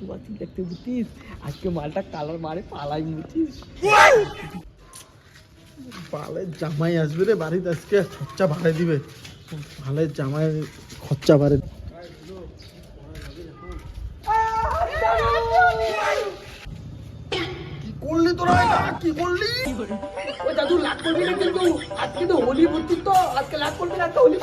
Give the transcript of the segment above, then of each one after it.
বাতি দেখতে বুঝছিস, আজকে মালটা কালার মারে পালাই বুঝছিস। বালের জামাই আসবে রে বাড়িতে, আজকে খরচা বাড়াই দিবে। বালের জামাই খরচা বাড়ে। কি করলি তোরা, এটা কি করলি? ওই দাদু লাগ করবি না কিন্তু, আজকে তো হোলি বুঝছিস তো, আজকে লাগ করবি না তো হোলি।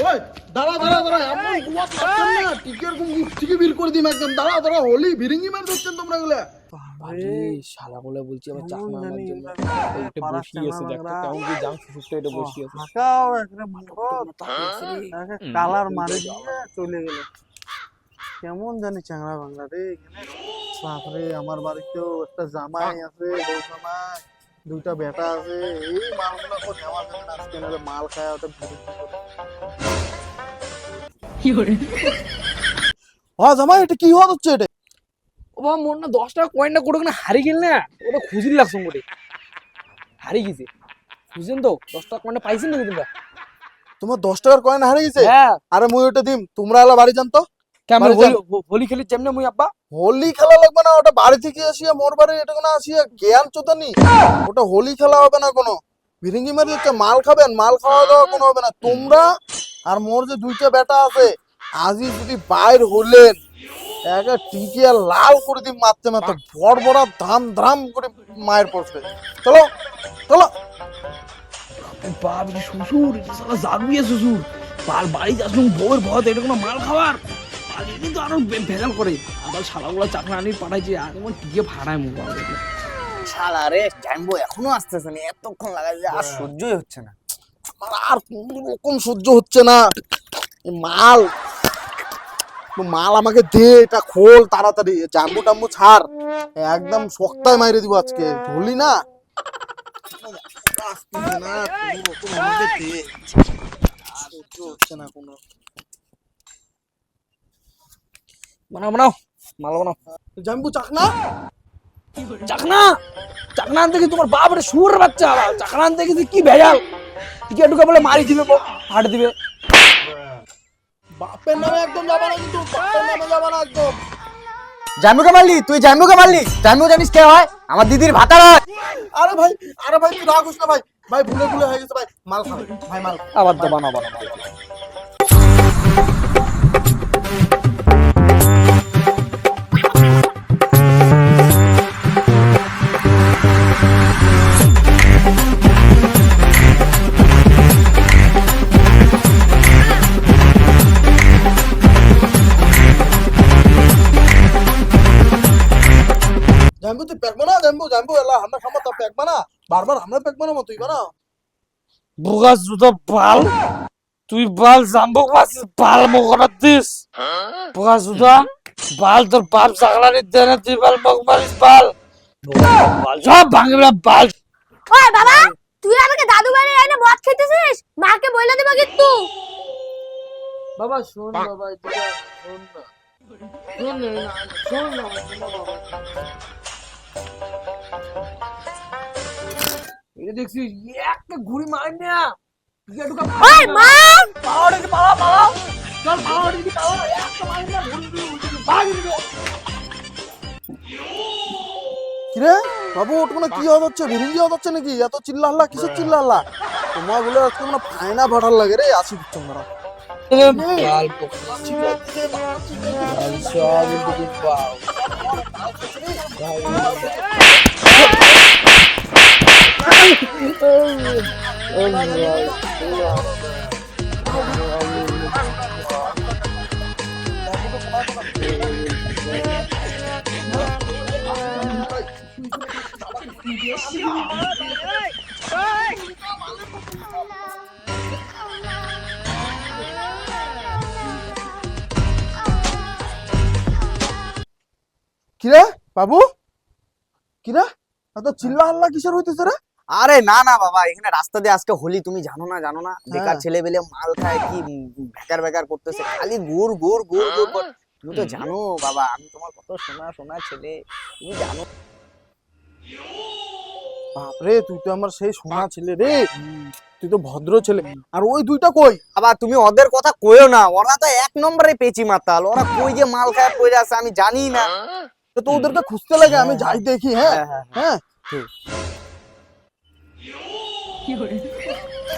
ওই দাঁড়া দাঁড়া দাঁড়া, এমন গুয়া পাচ্ছেন না, টিকের কোন মুখ থেকে বের করে দিম একদম। দাঁড়া দাঁড়া, হোলি ভিরিঙ্গি মার ধরছেন তোমরা এগুলা। শালা বলে বলছি আমার চাকমা আমার জন্য এইটা বসি আছে, দেখতে কেমন কি জাং সুস্থ এটা বসি আছে। হাকাও একটা মুখো কালার মারে দিয়ে চলে গেল। কেমন জানি চাংড়া বাংলা রে এখানে। বাপরে, আমার বাড়িতেও একটা জামাই আছে, বউ জামাই, দুইটা বেটা আছে। এই মালগুলো কো নেওয়া যাবে না আজকে, নাহলে মাল খায় ওটা ভিড়ে। কি করে হ্যাঁ জামাই, এটা কি হওয়া হচ্ছে? এটা ও বাবা, মোর না 10 টাকা কয়েনটা কোটো কিনা হারিয়ে গেল না, ওটা খুঁজির লাগছে মোটে হারিয়ে গেছে। বুঝছেন তো, 10 টাকা কয়েনটা পাইছেন নাকি তোমরা? তোমার 10 টাকার কয়েন হারিয়ে গেছে? হ্যাঁ। আরে মুই ওটা দিম, তোমরা এলা বাড়ি জানতো। কেমন বাড়ি যান। হোলি খেলি যেমনে মুই আব্বা। হোলি খেলা লাগবে না, ওটা বাড়ি থেকে আসিয়া মোর বাড়ি এটা কোনো আসিয়া জ্ঞান চোদানি। ওটা হোলি খেলা হবে না কোনো। ভিরিঙ্গি মারি হচ্ছে মাল খাবেন, মাল খাওয়া দাওয়া কোনো হবে না। তোমরা আর মোর যে দুইটা বেটা আছে, আজই যদি বাইর হলেন একটা টিকিয়া লাল করে দিই মারতে মারতে, বড় বড় ধাম ধাম করে মায়ের পড়ছে। চলো চলো। বাপ রে শ্বশুর, এটা শালা জাদুইয়া শ্বশুর। বাল বাড়ি যাসলুম বউয়ের ভয়, এটা কোনো মাল খাবার বাল, এমনি তো আরো ভেজাল করে। আবার শালাগুলো চাকরা আনি পাঠাইছে, আর এমন টিকে ভাড়ায় মুখ। শালা রে টাইমবো এখনো আসতেছে না, এতক্ষণ লাগাই যে আর সহ্যই হচ্ছে না। আমার আর কোন রকম সহ্য হচ্ছে না। এই মাল মাল আমাকে দে, এটা খোল তাড়াতাড়ি। জাম্বু টাম্বু ছাড়, একদম শক্তায় মাইরে দিব আজকে। ধরলি না আসতেছে না, কোনো রকম আমাকে দে। আর সহ্য হচ্ছে না কোনো। বানাও বানাও, মাল বানাও। জাম্বু চাকনা, চাকনা চাকনা আনতে গেছি তোমার বাপ রে শুয়োরের বাচ্চা। চাকনা আনতে গেছি কি ভেজাল, টিকে টুকে বলে মারি দিবে, ফাট দিবে। বাপের নামে একদম যাবা না কিন্তু, বাপের নামে যাবা না একদম। জাম্বুকে মারলি? তুই জাম্বুকে মারলি? জাম্বু জানিস কে হয়? আমার দিদির ভাতার হয়। আরে ভাই, আরে ভাই তুই রাগ হোস না ভাই। ভাই ভুলে ভুলে হয়ে গেছে ভাই, মাল খাবে ভাই, মাল খাবে। আবার তো বানাও বানাও। জাম্বু তুই প্যাক বানা, জাম্বু জাম্বু এলা আমরা খামো, তা প্যাক বানা। বারবার আমরা প্যাক বানাবো, তুই বানাও। বুগা জুতো বাল, তুই বাল জাম্বো পাচ্ছিস, বাল মগনাত দিস। বুগা জুতা বাল, তোর বাপ চাকলানি দেনে তুই বাল মগ মারিস বাল। বাল সব ভাঙে বাল। ওই বাবা, তুই আমাকে দাদু বাড়ি এনে মদ খেতেছিস, মাকে বলে দেব কিন্তু। বাবা শোন, বাবা এটা শোন না, শোন না, শোন না বাবা। এটা দেখছিস একটা ঘুড়ি মারি না, টিকে টুকা ওই মা, পাওয়া রে পাওয়া পাওয়া, চল পাওয়া রে পাওয়া, একটা মারি না ঘুড়ি ভাগ দিবে। কিরে বাবু, ওটা মানে কি হচ্ছে? ভিরিঙ্গি হচ্ছে নাকি? এত চিল্লা হাল্লা কিসের চিল্লা হাল্লা? তোমার বলে আজকে মানে ফায়না ভাটার লাগে রে। আসি তোমরা বাল পোকা বাল সব দিকে পাও। কিরে বাবু, কিরে এত চিল্লা হাল্লা কিসের হইতেছে রে? আরে না না বাবা, এখানে রাস্তা দিয়ে আজকে হোলি, তুমি জানো না জানো না? বেকার ছেলে পেলে মাল খায়, কি বেকার বেকার করতেছে, খালি গুড় গুড় গুড় গুড় করে। তুমি তো জানো বাবা, আমি তোমার কত সোনা সোনা ছেলে, তুমি জানো। বাপরে, তুই তো আমার সেই সোনা ছেলে রে। তুই তো ভদ্র ছেলে। আর ওই দুইটা কই? আবার তুমি ওদের কথা কইও না, ওরা তো এক নম্বরে পেচি মাতাল, ওরা কই যে মাল খায় পড়ে আছে আমি জানি না। তো ওদেরকে খুঁজতে লাগে, আমি যাই দেখি। হ্যাঁ হ্যাঁ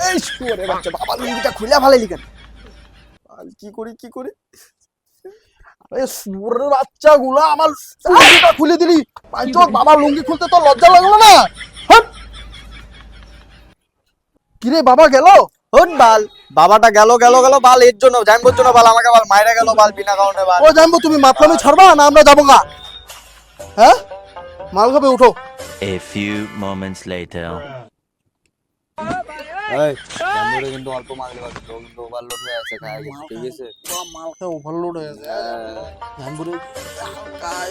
এই শুয়োরে বাচ্চা, বাবা লুঙ্গিটা খুলে ফেলাইলি কেন? আর কি করি কি করি? আরে শুয়োরের বাচ্চা গুলা আমার লুঙ্গিটা খুলে দিলি। পাঁচক বাবা লুঙ্গি খুলতে তো লজ্জা লাগলো না? হাট! কিরে বাবা গেল? হট বাল, বাবাটা গেল গেল গেল বাল, এর জন্য জানবোর জন্য বাল, আমাকে বাল মাইরা গেল বাল বিনা কারণে বাল। ও জানবো, তুমি মাতলামি ছাড়বা না আমরা যাবো গা? হ্যাঁ মাল খাবে, উঠো। A few moments later. এই জানবোরে কিন্তু অল্প মাল দেবা, তো কিন্তু ওভারলোড হয়ে আছে, খায় গেছে, ঠিক আছে? পুরো মাল খেয়ে ওভারলোড হয়ে গেছে। জানবুরে কাই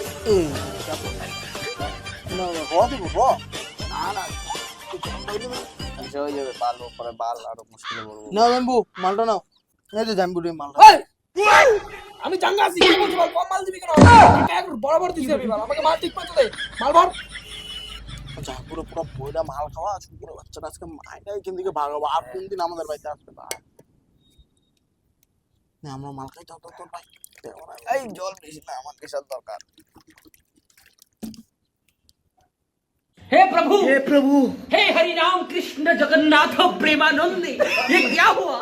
না র দিব র। না না আচ্ছা হয়ে যাবে, বাল পরে বাল আরো মুশকিলে পড়বো। না জানবু মালটা নাও। এই যে জানবুরে মালটা। আমি জাঙ্গা আছি, কি বলছিস বল? কম মাল দিবি কেন? এক বরাবর দিছি আমি মাল, আমাকে মাল ঠিক মতো দে, মাল ভর। জানবুরে পুরো বইটা মাল খাওয়া, শুকুরে বাচ্চাটা আজকে মাইটা এখান থেকে ভাগাবো। আর কোনদিন আমাদের বাড়িতে আসবে না। না আমরা মাল খাই, তো তোর ভাই এই জল বেশি না, আমার পেশার দরকার। हे प्रभु हे हरि राम कृष्ण जगन्नाथ प्रेमानंद, ये क्या हुआ?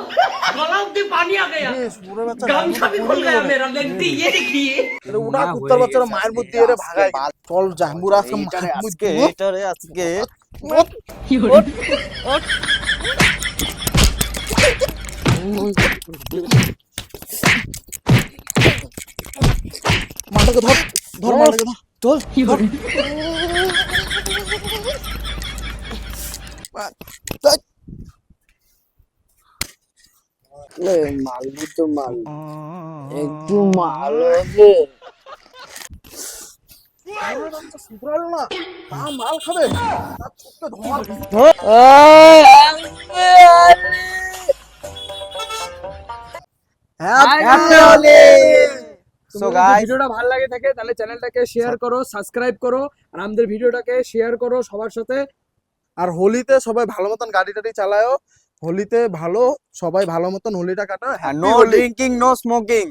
गलाव में पानी आ गया, শুকুরে বাচ্চা गमछा भी खुल गया मेरा, लेंटी ये देखिए। ওটা কুত্তার বাচ্চারা মায়ের মধ্যে এরে ভাগায়। চল জানবুর আজকে এইটারে মার আজকে মুখ এইটারে আজকে মালটাকে ধর ধর মালটাকে ধর। চল মাল তো মাল, একটু মাল হবে। শুকুরাল না তা মাল খাবে, তার চোখে ধোঁয়া। সো গাইস, ভিডিওটা ভালো লাগে থাকে তাহলে চ্যানেলটাকে শেয়ার করো, সাবস্ক্রাইব করো, আর আমাদের ভিডিওটাকে শেয়ার করো সবার সাথে। আর হোলিতে সবাই ভালো মতন গাড়ি টাড়ি চালায়ও। হোলিতে ভালো, সবাই ভালো মতন হোলিটা কাটাও। No drinking no smoking.